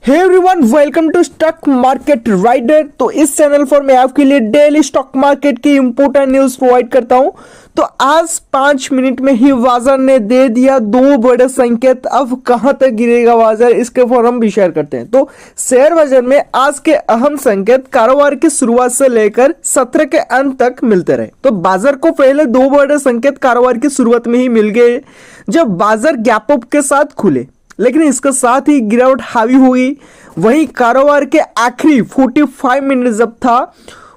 Hey everyone, welcome to stock market rider. तो इस channel पर मैं आपके लिए डेली स्टॉक मार्केट की इंपोर्टेंट न्यूज प्रोवाइड करता हूं। तो आज 5 मिनट में ही बाजार ने दे दिया 2 बड़े संकेत। अब कहां तक गिरेगा बाजार, इसके ऊपर हम भी शेयर करते हैं। तो शेयर बाजार में आज के अहम संकेत कारोबार की शुरुआत से लेकर सत्र के अंत तक मिलते रहे। तो बाजार को पहले 2 बड़े संकेत कारोबार की शुरुआत में ही मिल गए, जब बाजार गैप अप के साथ खुले, लेकिन इसके साथ ही गिरावट हावी हुई। वहीं कारोबार के आखिरी 45 मिनट जब था,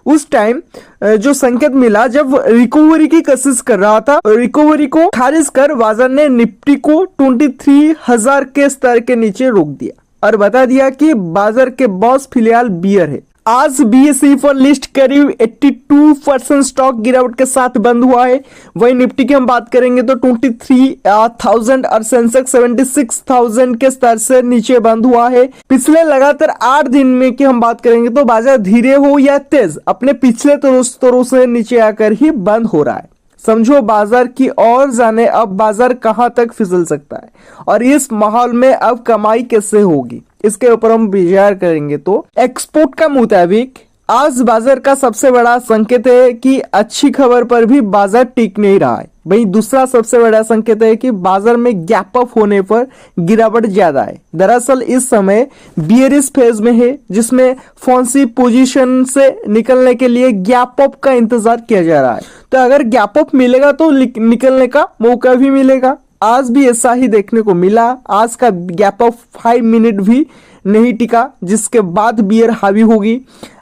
उस टाइम जो संकेत मिला जब रिकवरी की कोशिश कर रहा था, रिकवरी को खारिज कर बाजार ने निफ्टी को 23,000 के स्तर के नीचे रोक दिया और बता दिया कि बाजार के बॉस फिलहाल बियर है। आज बीएसई पर लिस्ट करीब 82% स्टॉक गिरावट के साथ बंद हुआ है। वही निफ्टी की हम बात करेंगे तो 23,000 और सेंसेक्स 76,000 के स्तर से नीचे बंद हुआ है। पिछले लगातार 8 दिन में की हम बात करेंगे तो बाजार धीरे हो या तेज अपने पिछले स्तरों से नीचे आकर ही बंद हो रहा है। समझो बाजार की ओर जाने अब बाजार कहां तक फिसल सकता है और इस माहौल में अब कमाई कैसे होगी, इसके ऊपर हम विचार करेंगे। तो एक्सपोर्ट का मुताबिक आज बाजार का सबसे बड़ा संकेत है कि अच्छी खबर पर भी बाजार टिक नहीं रहा है। वहीं दूसरा सबसे बड़ा संकेत है कि बाजार में गैप अप होने पर गिरावट ज्यादा है। दरअसल इस समय बियरिश फेज में है, जिसमें फॉन्सी पोजीशन से निकलने के लिए गैप अप का इंतजार किया जा रहा है। तो अगर गैप अप मिलेगा तो निकलने का मौका भी मिलेगा। आज भी ऐसा ही देखने को मिला। आज का गैप अप 5 मिनट भी नहीं टिका, जिसके बाद बियर हावी होगी।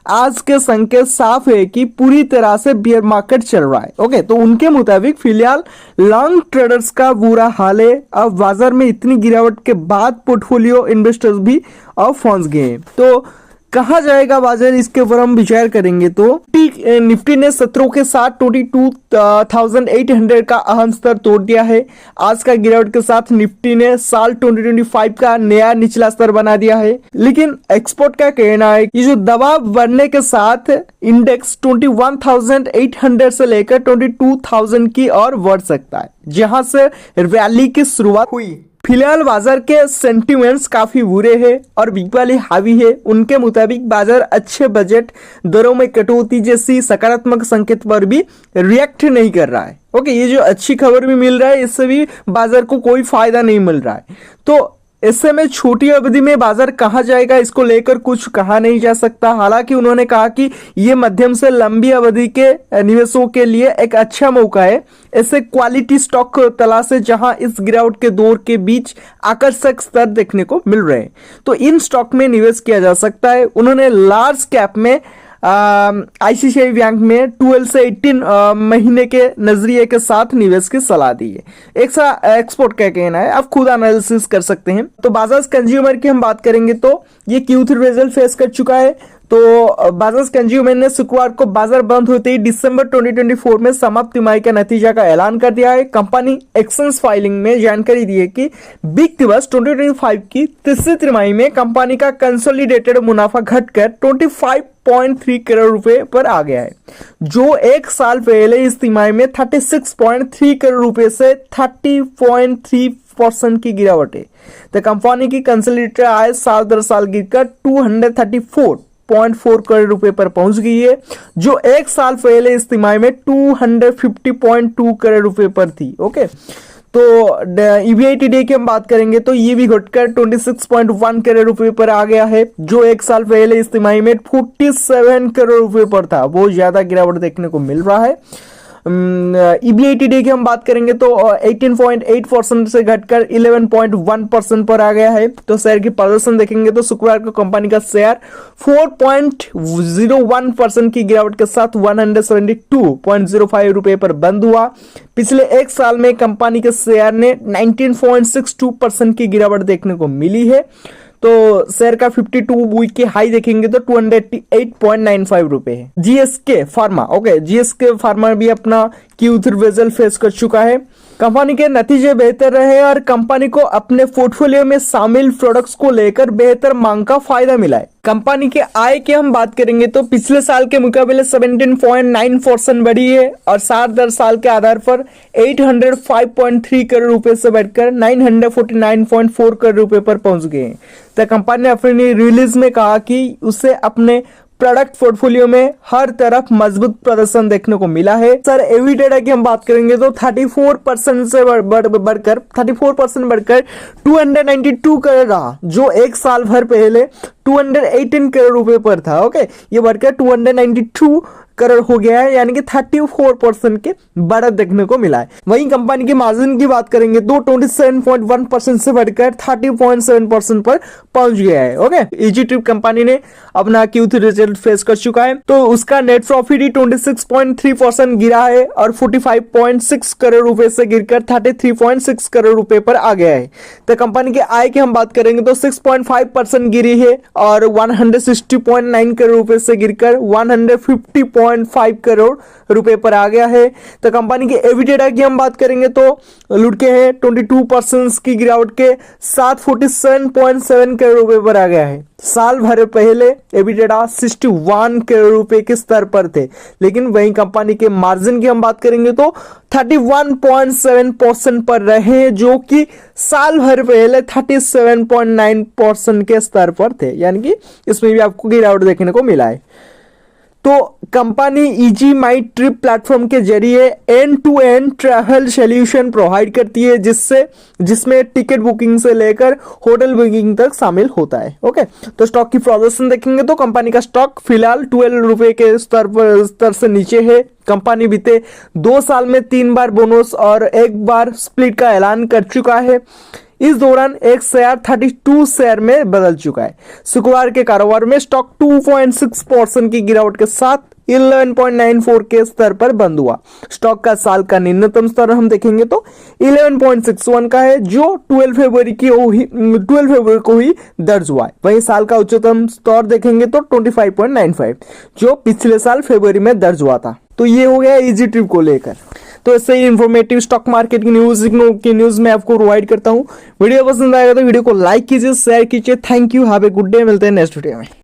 आज के संकेत साफ है कि पूरी तरह से बियर मार्केट चल रहा है। ओके, तो उनके मुताबिक फिलहाल लॉन्ग ट्रेडर्स का बुरा हाल है। अब बाजार में इतनी गिरावट के बाद पोर्टफोलियो इन्वेस्टर्स भी अब फंस गए हैं। तो कहा जाएगा बाजार, इसके ऊपर हम विचार करेंगे। तो निफ्टी ने सत्रों के साथ 22,800 का अहम स्तर तोड़ दिया है। आज का गिरावट के साथ निफ्टी ने साल 2025 का नया निचला स्तर बना दिया है। लेकिन एक्सपर्ट का कहना है कि जो दबाव बढ़ने के साथ इंडेक्स 21,800 से लेकर 22,000 की ओर बढ़ सकता है, जहां से रैली की शुरुआत हुई। फिलहाल बाजार के सेंटिमेंट्स काफी बुरे हैं और बिकवाली हावी है। उनके मुताबिक बाजार अच्छे बजट, दरों में कटौती जैसी सकारात्मक संकेत पर भी रिएक्ट नहीं कर रहा है। ओके, ये जो अच्छी खबर भी मिल रहा है, इससे भी बाजार को कोई फायदा नहीं मिल रहा है। तो ऐसे में छोटी अवधि में बाजार कहां जाएगा, इसको लेकर कुछ कहा नहीं जा सकता। हालांकि उन्होंने कहा कि ये मध्यम से लंबी अवधि के निवेशों के लिए एक अच्छा मौका है। ऐसे क्वालिटी स्टॉक तलाशें जहां इस गिरावट के दौर के बीच आकर्षक स्तर देखने को मिल रहे हैं, तो इन स्टॉक में निवेश किया जा सकता है। उन्होंने लार्ज कैप में आईसीआईसीआई बैंक में 12 से 18 महीने के नजरिए के साथ निवेश की सलाह दी है। एक एक्सपोर्ट का कहना है, आप खुद एनालिसिस कर सकते हैं। तो बाजाज कंज्यूमर की हम बात करेंगे तो ये Q3 रिजल्ट फेस कर चुका है। तो बाजाज कंज्यूमर ने शुक्रवार को बाजार बंद होते ही दिसंबर 2024 में समाप्त तिमाही का नतीजा का ऐलान कर दिया है। कंपनी एक्सेंज फाइलिंग में जानकारी दी है कि बिग दिवस 2025 की तीसरी तिमाही में कंपनी का कंसोलिडेटेड मुनाफा घटकर 25.3 करोड़ रुपए पर आ गया है, जो एक साल पहले इस तिमाही में 36.3 करोड़ रुपए से 30.3% की गिरावट है। तो कंपनी की कंसोलिडेटेड आय साल दर साल गिरकर 234.4 करोड़ रुपए पर पहुंच गई है, जो एक साल पहले इस तिमाही में 250.2 करोड़ रुपए पर थी। ओके, तो EBITDA की हम बात करेंगे तो ये भी घटकर 26.1 करोड़ रुपए पर आ गया है, जो एक साल पहले इस तिमाही में 47 करोड़ रुपए पर था। बहुत ज्यादा गिरावट देखने को मिल रहा है। EBITDA की हम बात करेंगे तो 18.8% से घटकर 11.1% पर आ गया है। तो शेयर की प्रदर्शन देखेंगे तो शुक्रवार को कंपनी का शेयर 4.01% की गिरावट के साथ 172.05 रुपए पर बंद हुआ। पिछले एक साल में कंपनी के शेयर ने 19.62% की गिरावट देखने को मिली है। तो शेयर का 52 वीक की हाई देखेंगे तो 288.95 रुपए है। GSK pharma, okay, GSK pharma भी अपना Q3 रिजल्ट फेस कर चुका है। कंपनी के नतीजे बेहतर रहे और कंपनी को अपने पोर्टफोलियो में शामिल प्रोडक्ट्स को लेकर बेहतर मांग का फायदा मिला है। कंपनी के आय की हम बात करेंगे तो पिछले साल के मुकाबले 17.9% बढ़ी है और साल दर साल के आधार पर 805.3 करोड़ रुपए से बढ़कर 949.4 करोड़ रुपए पर पहुंच गए हैं। तो कंपनी ने अपनी रिलीज में कहा कि उसे अपने प्रोडक्ट पोर्टफोलियो में हर तरफ मजबूत प्रदर्शन देखने को मिला है। सर एविडेटा की हम बात करेंगे तो 34% से बढ़कर 292 करोड़ रहा, जो एक साल भर पहले 218 करोड़ रुपए पर था। ओके, ये बढ़कर 292 करोड़ हो गया है, यानी कि 34% के बढ़त देखने को मिला है। वहीं कंपनी की मार्जिन की बात करेंगे तो 27.1% से बढ़कर 30.7% पर पहुंच गया है। ओके, इजी ट्रिप कंपनी ने अपना Q3 रिजल्ट फेस कर चुका है, तो उसका नेट प्रॉफिट ही 26.3% गिरा है और 45.6 करोड़ रुपए से गिरकर 33.6 करोड़ रुपए पर आ गया है। तो कंपनी के आय की हम बात करेंगे तो 6.5% गिरी है और 160.9 करोड़ रुपए से गिरकर 150.5 करोड़ रुपए पर आ गया है। तो कंपनी के एबिटेडा की हम बात करेंगे तो लुढ़ के है 22% की गिरावट के साथ 47.7 करोड़ रुपए पर आ गया है। साल भर पहले एबिटेडा 61 करोड़ रुपए के स्तर पर थे, लेकिन वहीं कंपनी के मार्जिन की हम बात करेंगे तो 31.7% पर रहे, जो कि साल भर पहले 37.9% के स्तर पर थे, यानी कि इसमें भी आपको गिरावट देखने को मिला है। तो company easy my trip platform के जरिए end to end travel solution provide करती है, जिसमें टिकट बुकिंग से लेकर होटल बुकिंग तक शामिल होता है। ओके, तो स्टॉक की प्रदर्शन देखेंगे तो कंपनी का स्टॉक फिलहाल 12 रुपए के स्तर से नीचे है। कंपनी बीते 2 साल में 3 बार बोनस और 1 बार स्प्लिट का ऐलान कर चुका है। इस दौरान एक शेयर 32 शेयर में बदल चुका है। शुक्रवार के कारोबार में स्टॉक 2.6% की गिरावट के साथ 11.94 के स्तर पर बंद हुआ। स्टॉक का साल का न्यूनतम स्तर हम देखेंगे तो 11.61 का है, जो 12 फरवरी को ही दर्ज हुआ है। वहीं साल का उच्चतम स्तर देखेंगे तो 25.95, जो पिछले साल फरवरी में दर्ज हुआ था। तो ये हो गया इजी ट्रिप को लेकर। तो ऐसे ही इंफॉर्मेटिव स्टॉक मार्केट की न्यूज मैं आपको प्रोवाइड करता हूँ। वीडियो पसंद आएगा तो वीडियो को लाइक कीजिए, शेयर कीजिए। Thank you, have a good day. मिलते हैं नेक्स्ट वीडियो में।